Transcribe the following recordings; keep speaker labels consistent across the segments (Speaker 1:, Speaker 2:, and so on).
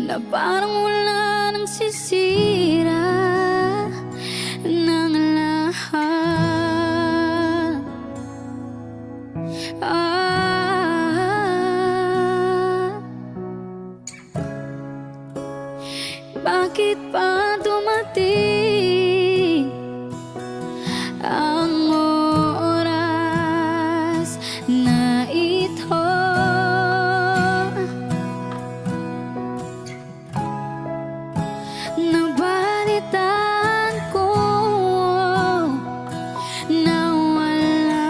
Speaker 1: na parang wala nang sisira ng lahat. Bakit pa dumating ang oras na ito? Nabalitaan ko na wala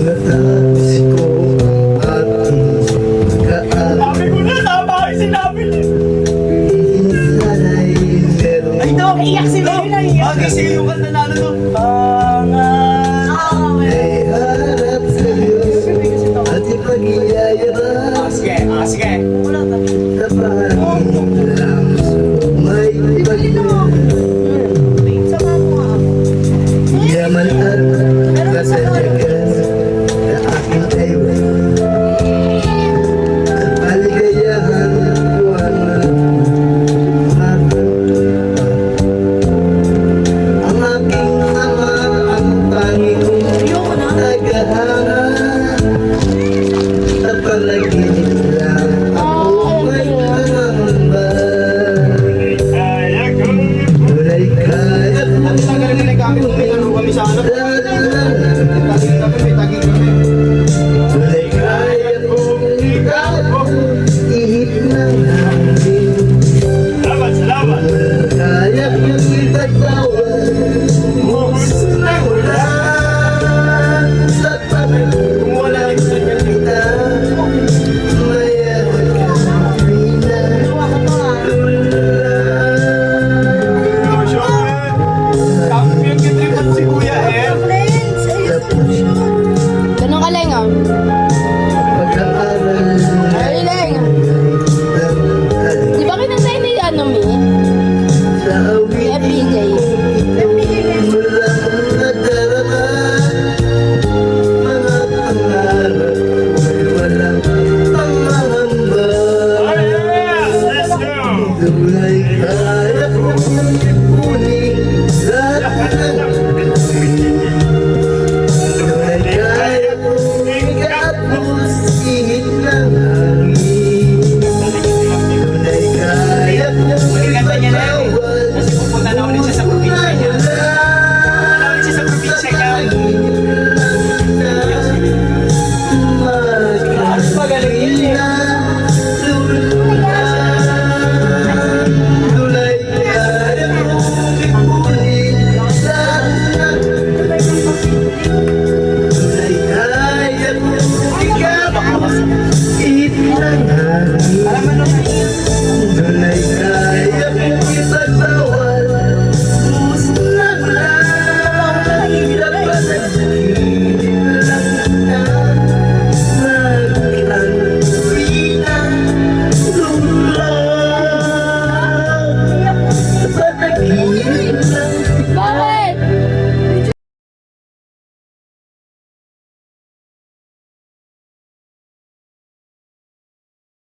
Speaker 2: Natapos ko ang aking kaan.
Speaker 3: Sabi ko na, tama kayo sinabi niya.
Speaker 2: Sana'y meron
Speaker 3: Ay, Dok, iyak si Dok. Bagay sa'yo yung kanta na ano to.
Speaker 2: ay harap sa'yo at ipag-iyayarap
Speaker 3: Sige, sige.
Speaker 2: na parang lang may pagmamahal. Yaman at kasanyagan na aking taiwan at paligayahan ko ang aking ama ang tanging kong tagahanga sa panaginip lang ako may pangamba. Tunay kaya
Speaker 3: Ang tagal na nagkamit kung may laro kami sa ano. Taging kami.
Speaker 2: tunay kaya kong ikaw ihip ng hangin.
Speaker 3: Salamat.
Speaker 2: Kaya kong itatawag buhos na ulan sa
Speaker 3: Kung wala na gusto niya.
Speaker 2: pagkakita. Mayroon kang
Speaker 3: Champion ka tripat si Kuya M.
Speaker 4: Ganun ka lang, ah.
Speaker 2: pag-aaral
Speaker 4: Ay, lang. Di ba kinantay ni ano, Mi?
Speaker 2: sa
Speaker 4: Ni
Speaker 2: awit
Speaker 4: FPJ.
Speaker 2: walang nadarama. Mga pangarap ay walang pangangamba.
Speaker 3: Let's go.
Speaker 2: Tunay kaya kong ipunin lahat ng gawin. Tunay kaya kong ikapos ihip ng hangin. Tunay kaya kong ipatawad
Speaker 3: Kasi pupunta na ulit siya sa probinsya niya. Pupunta ulit siya sa probinsya niya. Ano ba galing yun eh?
Speaker 2: Tunay kaya kong ipunin lahat ng tunay kaya kong ikapos ihip ng hangin.
Speaker 3: Alam mo nung